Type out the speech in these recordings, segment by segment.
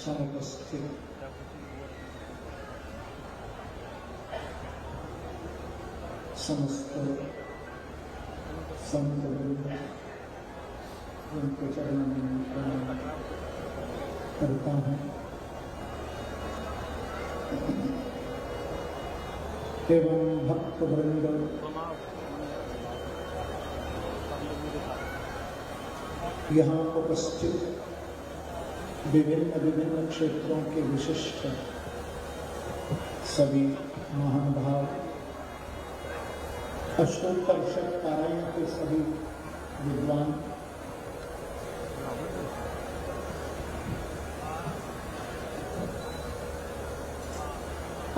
समुपस्थित समस्त संत वृंद उनके चरणों में प्रणाम करता हूँ एवं भक्त वृंद यहाँ उपस्थित विभिन्न विभिन्न क्षेत्रों के विशिष्ट सभी महानुभाव, अष्टोत्तरशत पारायण के सभी विद्वान,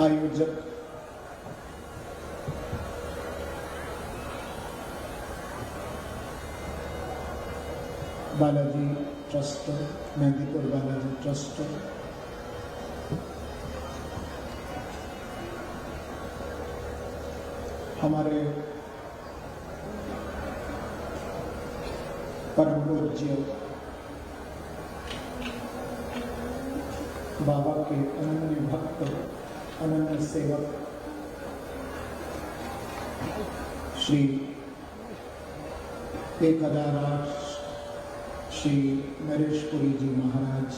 आयोजक, बालाजी ट्रस्ट, मेहंदीपुर बालाजी ट्रस्ट, हमारे परम पूज्य बाबा के अनन्य भक्त, अनन्य सेवक श्री 1008 श्री नरेशपुरी जी महाराज,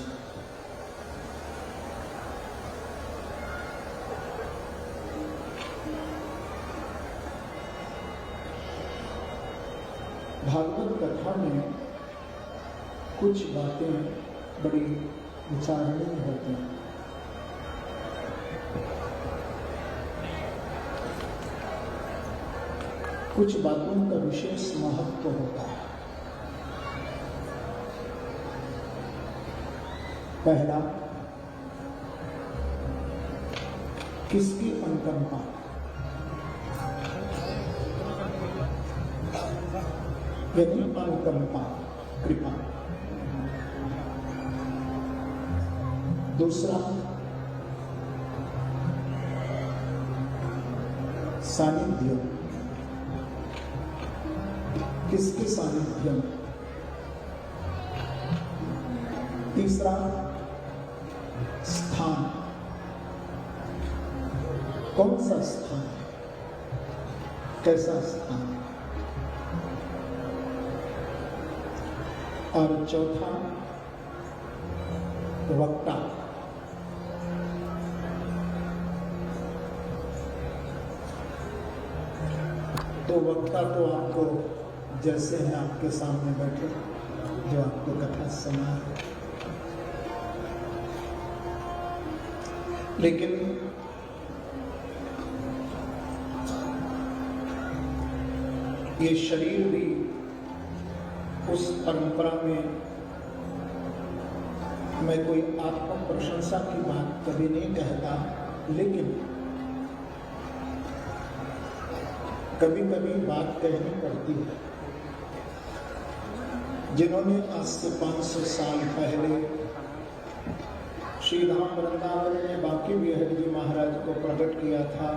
भागवत कथा में कुछ बातें बड़ी विचारणीय होती हैं। कुछ बातों का विशेष महत्व होता है। पहला, किसकी अनुकंपा, यानी अनुकंपा, कृपा। दूसरा, सानिध्य, किसके सानिध्य में। तीसरा, स्थान, कौन सा स्थान, कैसा स्थान। और चौथा, वक्ता, तो वक्ता तो आपको जैसे हैं आपके सामने बैठे जो आपको कथा सुना, लेकिन ये शरीर भी उस परंपरा में, मैं कोई आत्म प्रशंसा की बात कभी नहीं कहता, लेकिन कभी कभी बात कहनी पड़ती है। जिन्होंने आज से 500 साल पहले श्री धाम वृंदावन में बांके बिहारी जी महाराज को प्रकट किया था,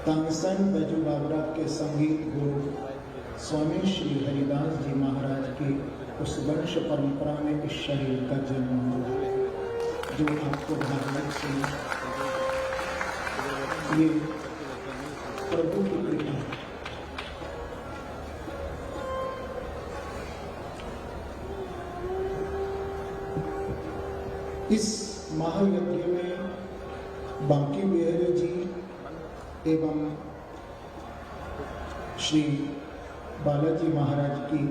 तानसेन बैजू बाबरा के संगीत गुरु स्वामी श्री हरिदास जी महाराज की उस वंश परंपरा में इस शरीर का जन्म हुआ है, जो आपको भागवत से ये प्रभु की कृपा है। इस महायज्ञ में बांके बिहारी जी एवं श्री बालाजी महाराज की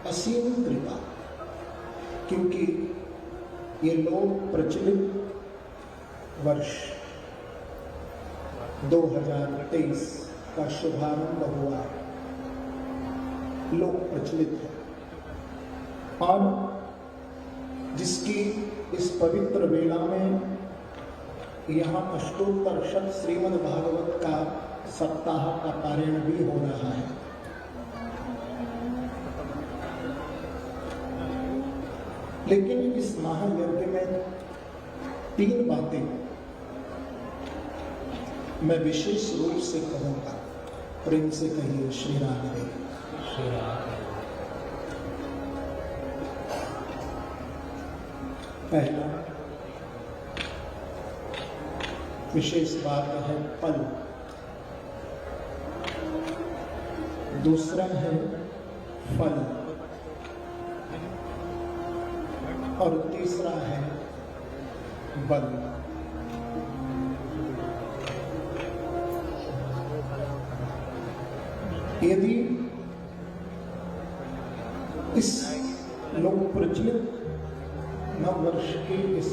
असीम कृपा, क्योंकि ये लोग प्रचलित वर्ष 2023 का शुभारंभ हुआ है, लोक प्रचलित है, और जिसकी इस पवित्र वेला में यहाँ अष्टोत्तरशत श्रीमद् भागवत का सप्ताह का पारायण भी हो रहा है। लेकिन इस महायज्ञ में 3 बातें मैं विशेष रूप से कहूंगा। प्रेम से कहिए श्री राम देव। श्री राम। पहला विशेष बात है पल, दूसरा है फल और तीसरा है बल। यदि इस लोक प्रचलित नव वर्ष के इस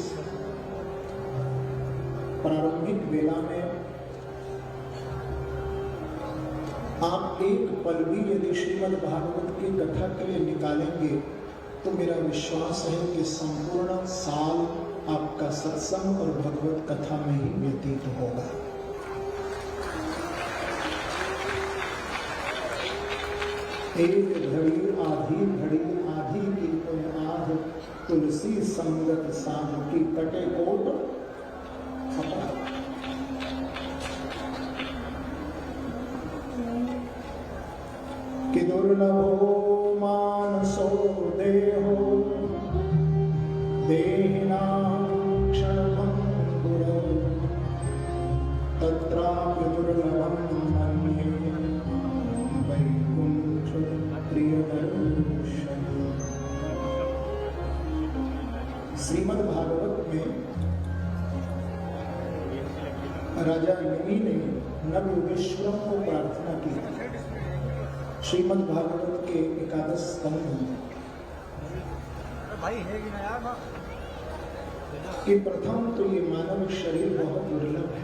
प्रारंभिक वेला में आप एक पल भी यदि श्रीमद् भागवत की कथा के लिए निकालेंगे तो मेरा विश्वास है कि संपूर्ण साल आपका सत्संग और भगवत कथा में ही व्यतीत होगा। एक घड़ी आधी की कोई आध, तुलसी संगत साध की कटे कोट फटा। कि दुर्लभो मानसो देहो देहिनां क्षणभंगुरौ तत्रापि दुर्लभं मन्ये वैकुंठ प्रियदर्शनम्। श्रीमद् भागवत में राजा यमी ने नवयोगेश्वरों को प्रार्थना की। श्रीमद् भागवत के एकादश स्कंध कि प्रथम तो ये मानव शरीर बहुत दुर्लभ है।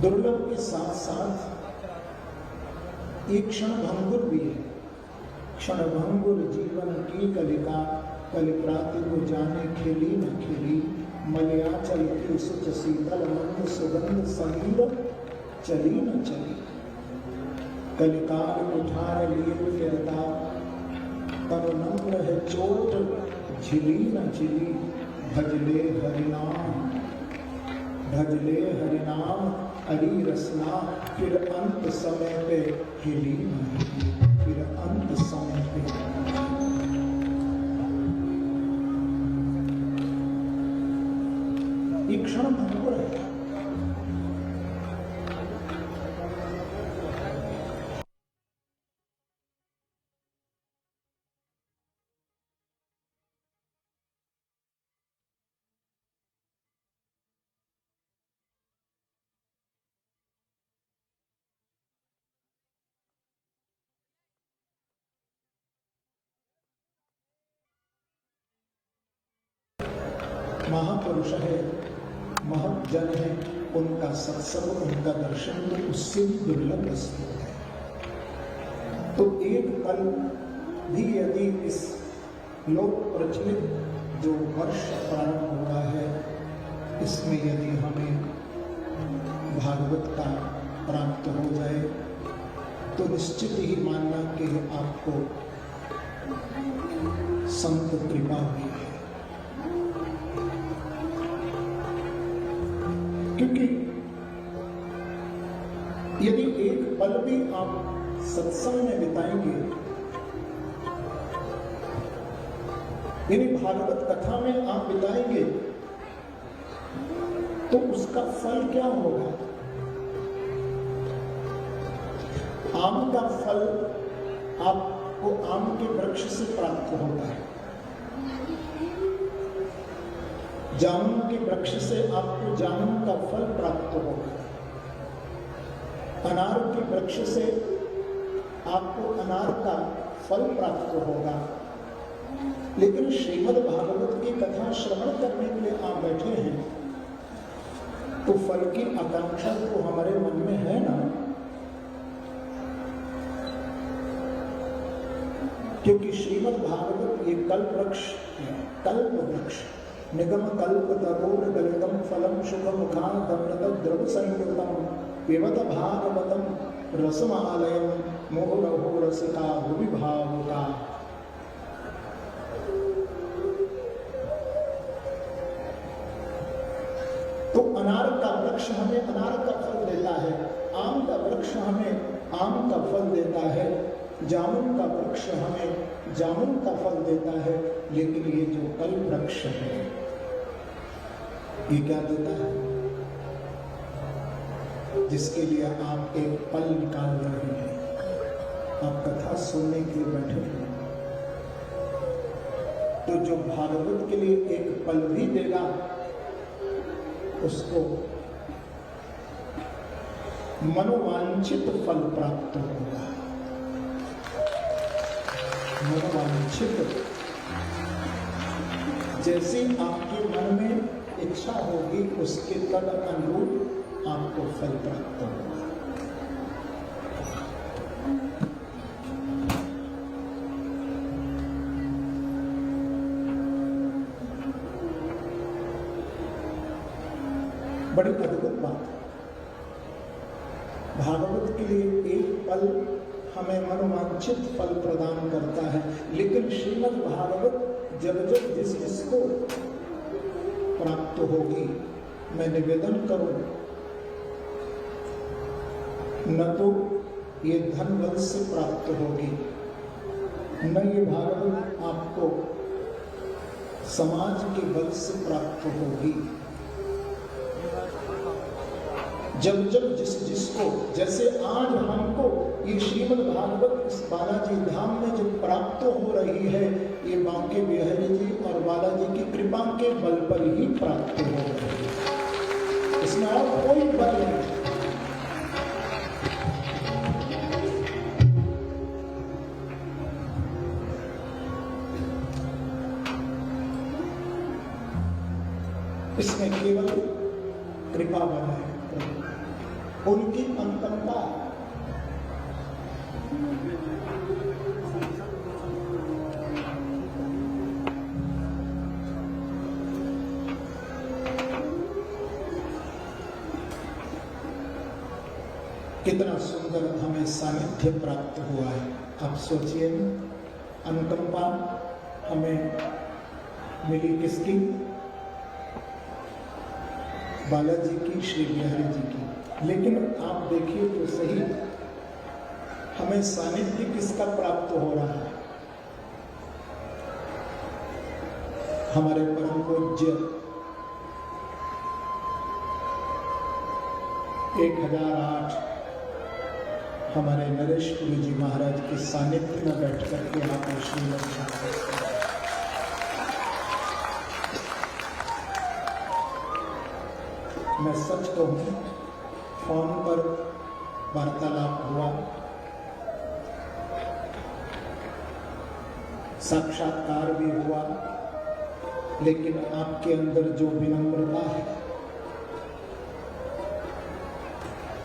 दुर्लभ के साथ साथ एक क्षण भंगुर भी है। क्षण भंगुर जीवन की कलिका, कलिप्राति को जाने खेली न खेली, मलया चलती सुच शीतल मंद सुगंध समीर चली न चली। कलिकाल उठार लिए फिरता तब नम्र है चोट झिली न झिली। भजले हरिनाम हरि रसना, फिर अंत समय पे हिली न हिली। फिर अंत समय पे एक क्षण भंगुर है। महापुरुष है, महत जन है, उनका सत्संग, उनका दर्शन तो उससे भी दुर्लभ वस्तु है। तो एक पल भी यदि इस लोक प्रचलित जो वर्ष प्रारंभ हुआ है इसमें यदि हमें भागवत का प्राप्त हो जाए तो निश्चित ही मानना कि आपको संत कृपा हुई है। क्योंकि यदि एक पल भी आप सत्संग में बिताएंगे, यदि भागवत कथा में आप बिताएंगे तो उसका फल क्या होगा? आम का फल आपको आम के वृक्ष से प्राप्त होता है, जामुन के वृक्ष से आपको जामुन का फल प्राप्त होगा, अनार के वृक्ष से आपको अनार का फल प्राप्त होगा। लेकिन श्रीमद् भागवत की कथा श्रवण करने के लिए आप बैठे हैं तो फल की आकांक्षा तो हमारे मन में है ना, क्योंकि श्रीमद् भागवत ये कल्प वृक्ष है, कल्प वृक्ष। निगम कल्प तरोर गलितम फलम शुभ मुखादमृत द्रव संयुतम पिबत भागवतम रसमालयम मुहुरहो रसिका भुवि भावुका। तो अनार का वृक्ष हमें अनार का फल देता है, आम का वृक्ष हमें आम का फल देता है। जामुन का वृक्ष हमें जामुन का फल देता है, लेकिन ये जो कल वृक्ष है ये क्या देता है? जिसके लिए आप एक पल निकाल रहे हैं, आप कथा सुनने के लिए बैठे हैं, तो जो भागवत के लिए एक पल भी देगा उसको मनोवांछित फल प्राप्त होगा। मनोवांछित, जैसी आपके मन में इच्छा होगी उसके तद अनुरूप आपको फल प्राप्त होगा। बड़ी अद्भुत बात है। भागवत के लिए एक पल हमें मनोवांछित फल प्रदान करता है, लेकिन श्रीमद् भागवत जब जब जिसको प्राप्त होगी, मैं निवेदन करूं, न तो ये धन बल से प्राप्त होगी, न ये भागवत आपको समाज के बल से प्राप्त होगी। जब जब जिसको, जैसे आज हमको ये श्रीमद् भागवत इस बालाजी धाम में जो प्राप्त हो रही है, ये बांके बिहारी जी और बालाजी की कृपा के बल पर ही प्राप्त हो रही है, इसमें और कोई बल नहीं। इसमें केवल कृपा बल है, उनकी अनुकंपा। कितना सुंदर हमें सानिध्य प्राप्त हुआ है। आप सोचिए, अनुकंपा हमें मिली किसकी? बालाजी की, श्री बिहारी जी की। लेकिन आप देखिए तो सही, हमें सानिध्य किसका प्राप्त हो रहा है? हमारे परम पूज्य 1008 हमारे नरेश पुरी जी महाराज के सानिध्य में बैठ करके आपने श्रीमद् भागवत, मैं सच कहूं, फोन पर वार्तालाप हुआ, साक्षात्कार भी हुआ, लेकिन आपके अंदर जो विनम्रता है,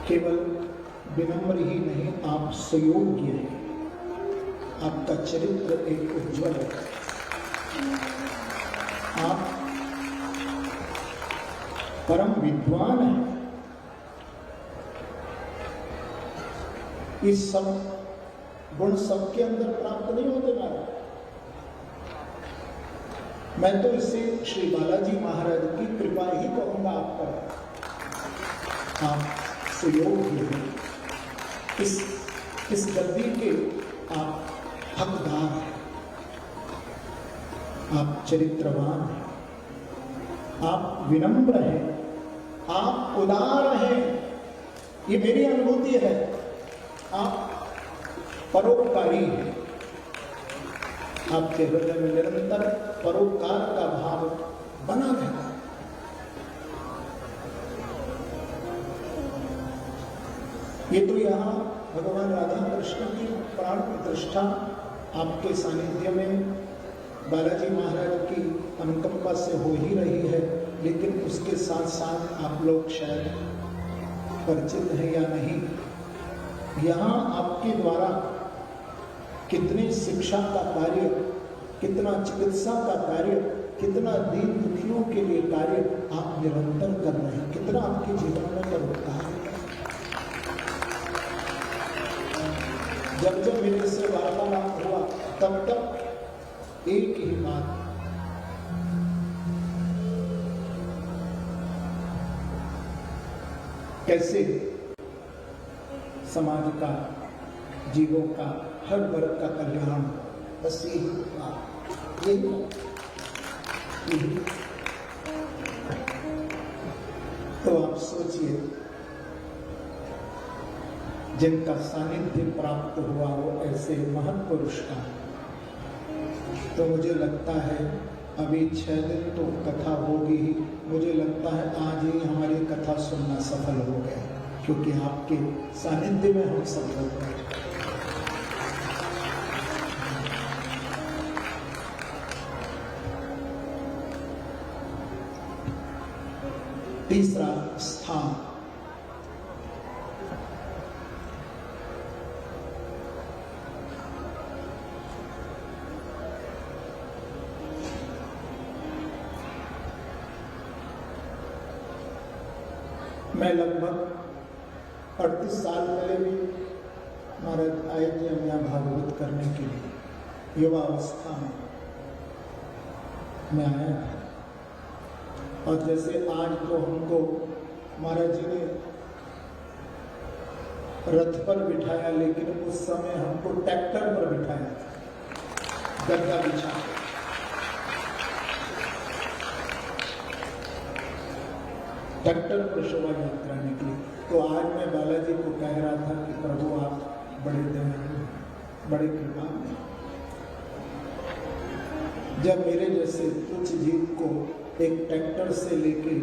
केवल विनम्र ही नहीं, आप सुयोग्य हैं, आपका चरित्र एक उज्ज्वल है, आप परम विद्वान है। ये सब गुण सबके अंदर प्राप्त नहीं होते महाराज। मैं तो इसे श्री बालाजी महाराज की कृपा ही कहूंगा आप पर। आप सुयोग्य हैं, इस गद्दी के आप हकदार हैं, आप चरित्रवान हैं, आप विनम्र हैं, आप उदार हैं, ये मेरी अनुभूति है। आप परोपकारी हैं, आपके हृदय में निरंतर परोपकार का भाव बना रहता है। ये तो यहाँ भगवान राधा कृष्ण की प्राण प्रतिष्ठा आपके सानिध्य में बालाजी महाराज की अनुकंपा से हो ही रही है, लेकिन उसके साथ साथ आप लोग शायद परिचित हैं या नहीं, यहाँ आपके द्वारा कितनी शिक्षा का कार्य, कितना चिकित्सा का कार्य, कितना दीन दुखियों के लिए कार्य आप निरंतर कर रहे हैं, कितना आपके जीवन में परोपकार है। जब जब मेरे से वार्तालाप हुआ तब तक एक ही बात, कैसे समाज का जीवों का हर वर्ग का कल्याण, बस यही बात, यही। तो आप सोचिए, जिनका सानिध्य प्राप्त हुआ हो ऐसे महत्पुरुष का, तो मुझे लगता है अभी 6 दिन तो कथा होगी ही। मुझे लगता है आज ही हमारी कथा सुनना सफल हो गया, क्योंकि आपके सानिध्य में हम सब हो गए। तीसरा स्थान, मैं लगभग 38 साल पहले भी महाराज आए थे हम यहाँ भागवत करने के लिए। युवा अवस्था में मैं आया था, और जैसे आज तो हमको महाराज जी ने रथ पर बिठाया, लेकिन उस समय हमको ट्रैक्टर पर बिठाया था, गद्दा बिछा। ट्रैक्टर पर शोभा यात्रा निकली। तो आज मैं बालाजी को कह रहा था कि प्रभु आप बड़े दयालु, बड़े कृपालु, जब मेरे जैसे तुच्छ जीव को एक ट्रैक्टर से लेके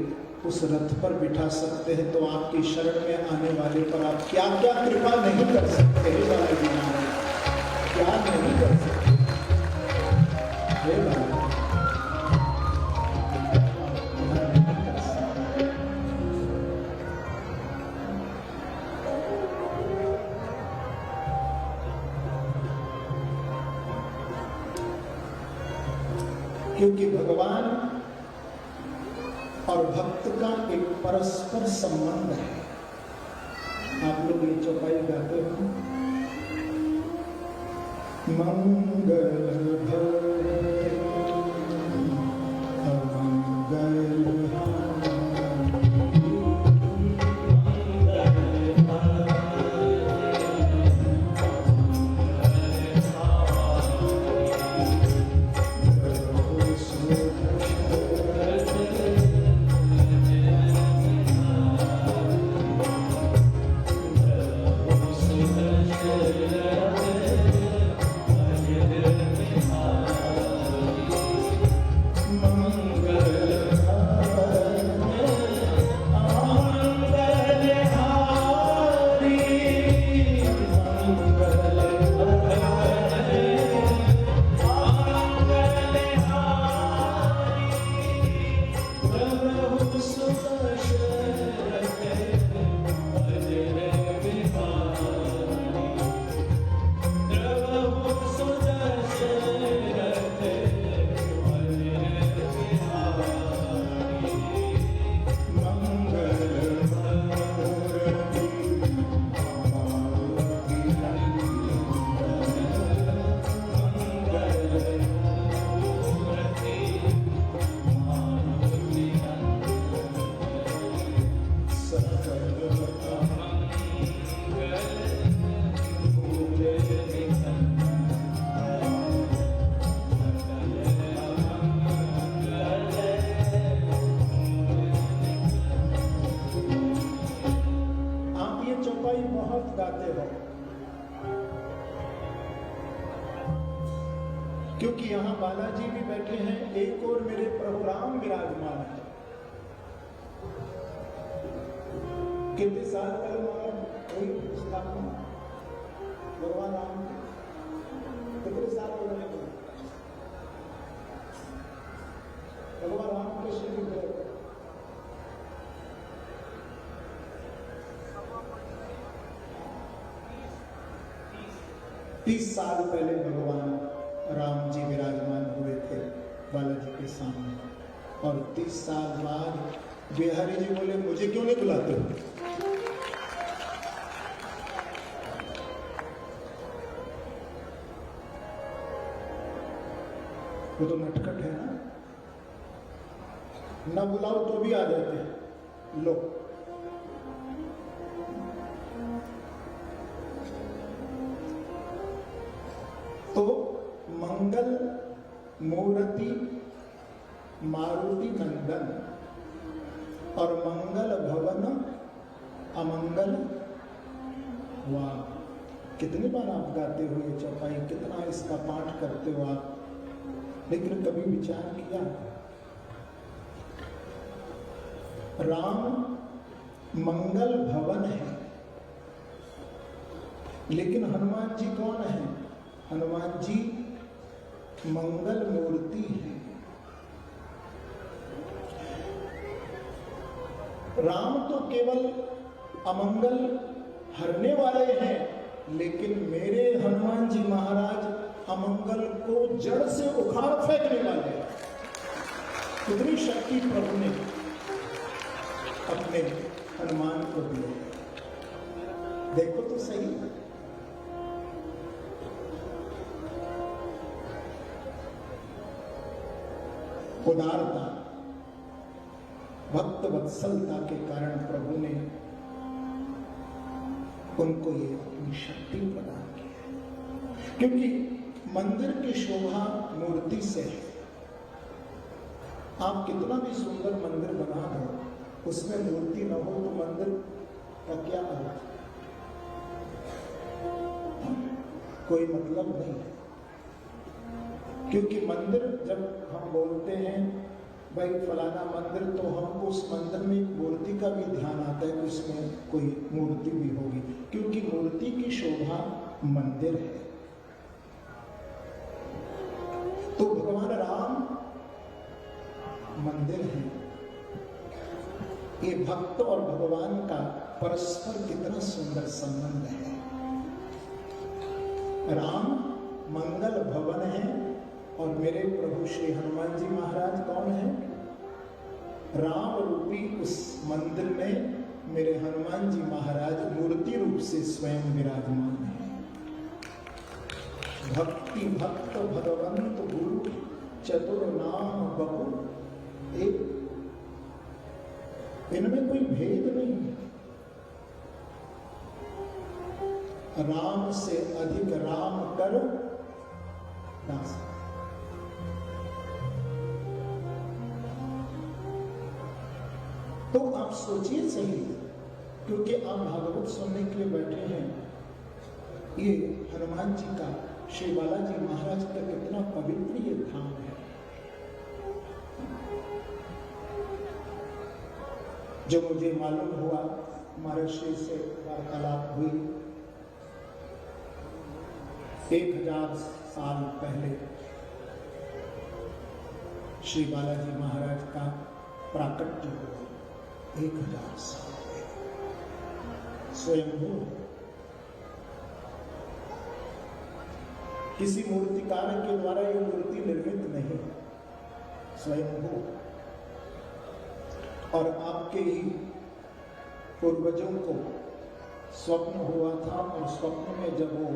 उस रथ पर बिठा सकते हैं, तो आपकी शरण में आने वाले पर आप क्या क्या कृपा नहीं कर सकते हे बालाजी महाराज, क्या नहीं कर सकते हे बालाजी। क्योंकि भगवान और भक्त का एक परस्पर संबंध है। आप लोग ये चौपाई गाते हो, मंगल भवन अमंगल क्योंकि यहाँ बालाजी भी बैठे हैं, एक और मेरे प्रभु राम विराजमान है। कितने साल पहले हुई स्थापना भगवान राम, कितने साल पहले भगवान राम कृष्ण की 30 साल पहले भगवान राम जी विराजमान हुए थे बालाजी के सामने, और 30 साल बाद बिहारी जी बोले मुझे क्यों नहीं बुलाते हो? वो तो नटखट है ना बुलाओ तो भी आ जाते हैं लोग। मंगल मूर्ति मारुति नंदन और मंगल भवन अमंगल। वाह, कितनी बार आप गाते हो ये चौपाई, कितना इसका पाठ करते हो आप, लेकिन कभी विचार किया राम मंगल भवन है, लेकिन हनुमान जी कौन है? हनुमान जी मंगल मूर्ति है। राम तो केवल अमंगल हरने वाले हैं, लेकिन मेरे हनुमान जी महाराज अमंगल को जड़ से उखाड़ फेंकने वाले हैं। कितनी शक्ति प्रभु ने अपने हनुमान को दी, देखो तो सही। उदारता, भक्त वत्सलता के कारण प्रभु ने उनको ये अपनी शक्ति प्रदान की है, क्योंकि मंदिर की शोभा मूर्ति से है। आप कितना भी सुंदर मंदिर बना दो, उसमें मूर्ति न हो तो मंदिर का क्या अर्थ, कोई मतलब नहीं है। क्योंकि मंदिर जब हम बोलते हैं भाई फलाना मंदिर, तो हमको उस मंदिर में मूर्ति का भी ध्यान आता है कि उसमें कोई मूर्ति भी होगी, क्योंकि मूर्ति की शोभा मंदिर है। तो भगवान राम मंदिर है। ये भक्त और भगवान का परस्पर कितना सुंदर संबंध है। राम मंगल भवन है और मेरे प्रभु श्री हनुमान जी महाराज कौन है? राम रूपी उस मंदिर में मेरे हनुमान जी महाराज मूर्ति रूप से स्वयं विराजमान है। भक्ति भक्त भगवंत गुरु चतुर नाम बहु एक, इनमें कोई भेद नहीं है। राम से अधिक राम कर दास। तो आप सोचिए सही, क्योंकि आप भागवत सुनने के लिए बैठे हैं। ये हनुमान जी का, श्री बालाजी महाराज का कितना पवित्र ये धाम है। जो मुझे मालूम हुआ, महर्षि से वार्तालाप हुई 1000 साल पहले श्री बालाजी महाराज का प्राकट्य हुआ। 1000 साल स्वयंभू, किसी मूर्तिकार के द्वारा यह मूर्ति निर्मित नहीं, स्वयंभू। और आपके ही पूर्वजों को स्वप्न हुआ था, और स्वप्न में जब वो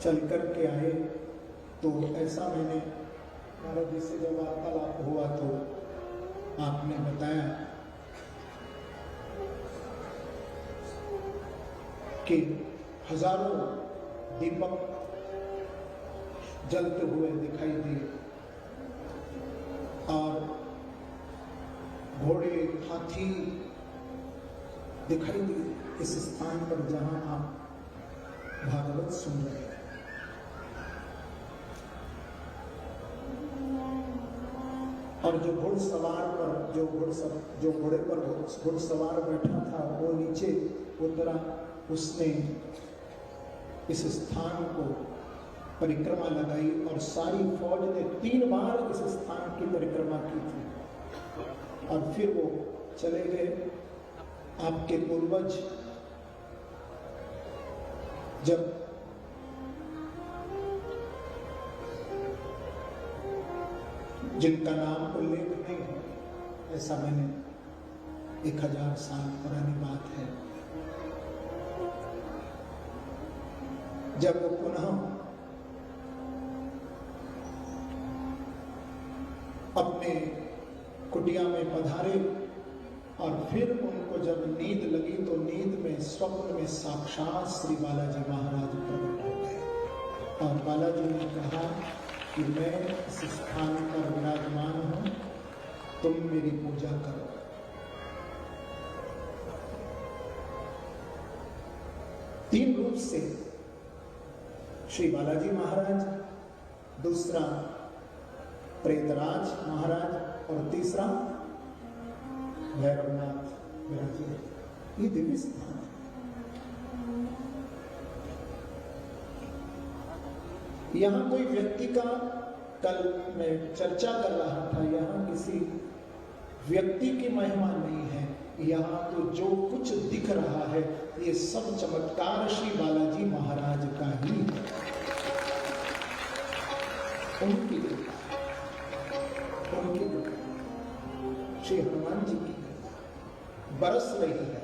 चल करके आए तो ऐसा मैंने महाराज जी से जब वार्तालाप हुआ तो आपने बताया कि हजारों दीपक जलते हुए दिखाई दिए और घोड़े हाथी दिखाई दिए इस स्थान पर जहां आप भागवत सुन रहे हैं। और जो घुड़सवार पर जो घोड़े पर घुड़सवार बैठा था वो नीचे उतरा, उसने इस स्थान को परिक्रमा लगाई और सारी फौज ने 3 बार इस स्थान की परिक्रमा की थी और फिर वो चले गए। आपके पूर्वज जब जिनका नाम उल्लेख नहीं है, ऐसा मैंने 1000 साल पुरानी बात है, जब वो पुनः अपने कुटिया में पधारे और फिर उनको जब नींद लगी तो नींद में स्वप्न में साक्षात श्री बालाजी महाराज प्रकट हो गए और बालाजी ने कहा कि मैं इस स्थान पर विराजमान हूं, तुम मेरी पूजा करो। तीन रूप से श्री बालाजी महाराज, दूसरा प्रेतराज महाराज और तीसरा भैरवनाथ विराजे। ये दिव्य स्थान है। यहां कोई व्यक्ति का, कल मैं चर्चा कर रहा था, यहां किसी व्यक्ति की महिमा नहीं है। यहाँ तो जो कुछ दिख रहा है ये सब चमत्कार श्री बालाजी महाराज का ही है, उनकी कृपा, उनकी कृपा, श्री हनुमान जी की कृपा बरस रही है।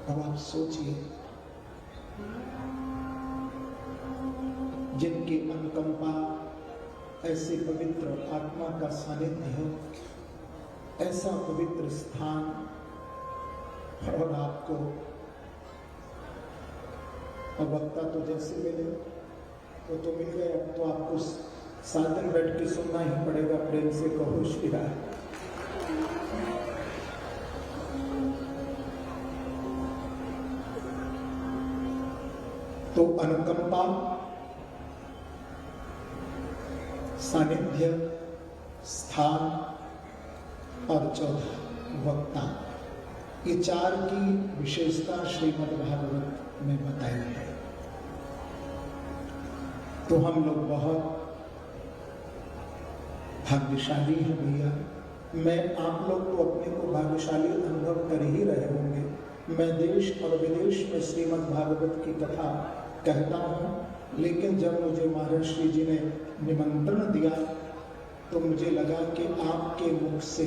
अब आप सोचिए, जिनकी अनुकंपा, ऐसे पवित्र आत्मा का सानिध्य हो, ऐसा पवित्र स्थान, और आपको वक्ता तो जैसे मिले वो तो मिल गए, अब तो आपको 7 दिन बैठ के सुनना ही पड़ेगा। प्रेम से कहो श्री राम। तो अनुकंपा, सानिध्य, स्थान और चौथा वक्ता, ये 4 की विशेषता श्रीमद् भागवत में बताई है। तो हम लोग बहुत भाग्यशाली हैं भैया। मैं आप लोग तो अपने को भाग्यशाली अनुभव कर ही रहे होंगे। मैं देश और विदेश में श्रीमद् भागवत की कथा कहता हूँ, लेकिन जब मुझे महाराज श्री जी ने निमंत्रण दिया तो मुझे लगा कि आपके मुख से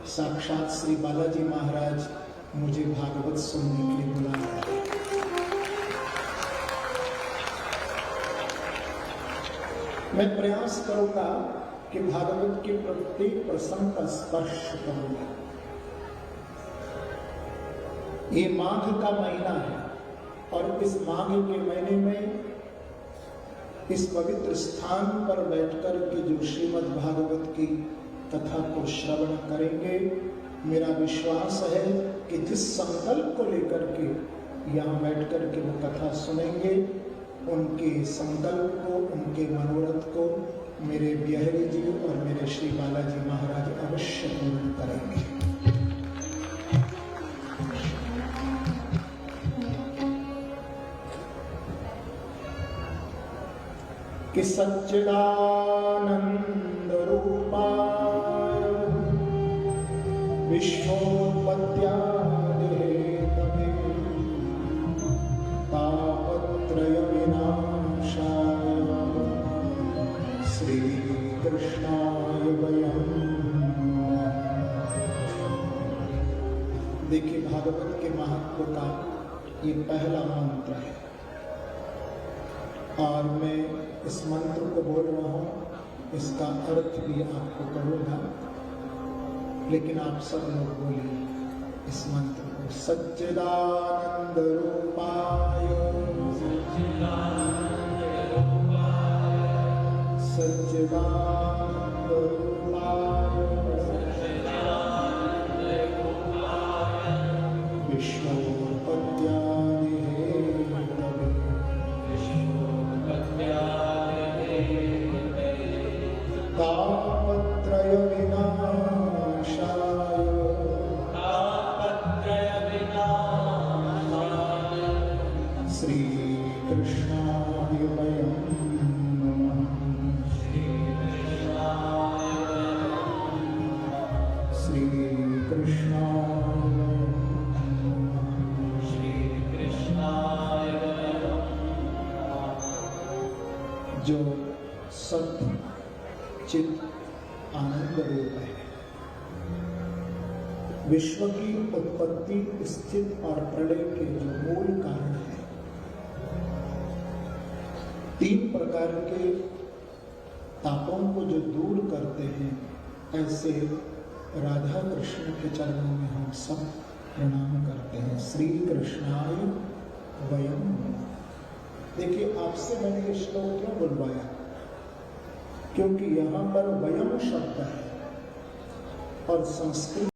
साक्षात श्री बालाजी महाराज मुझे भागवत सुनने के लिए बुला रहे हैं। मैं प्रयास करूंगा कि भागवत के प्रत्येक प्रसंग का स्पर्श करूंगा। ये माघ का महीना है और इस माघ के महीने में इस पवित्र स्थान पर बैठकर के जो श्रीमद् भागवत की कथा को श्रवण करेंगे, मेरा विश्वास है कि जिस संकल्प को लेकर के यहाँ बैठकर के वो कथा सुनेंगे, उनके संकल्प को, उनके मनोरथ को मेरे बिहारी जी और मेरे श्री बालाजी महाराज अवश्य पूर्ण करेंगे। कि सच्चिदानंद रूपाय विश्वोत्पत्त्यादिहेतवे तापत्रय विनाशाय श्री कृष्णाय वयम्। देखिए, भागवत के महत्व का ये पहला मंत्र है और मैं इस मंत्र को बोल रहा हूँ, इसका अर्थ भी आपको करूँगा, लेकिन आप सब लोग बोलिए इस मंत्र को। सच्चिदानंद रूपाय सच्चिदानंद रूपाय तापत्रय विनाशाय श्री कृष्णाय वयम् नमः। श्री कृष्णाय जो सत्य चित आनंद रूप है, विश्व की उत्पत्ति, स्थिति और प्रलय के जो मूल कारण है, 3 प्रकार के तापों को जो दूर करते हैं, ऐसे राधा कृष्ण के चरणों में हम सब प्रणाम करते हैं। श्री कृष्णाय वयम्। देखिए, आपसे मैंने ये श्लोक क्यों बुलवाया, क्योंकि यहाँ पर वयम शब्द है और संस्कृत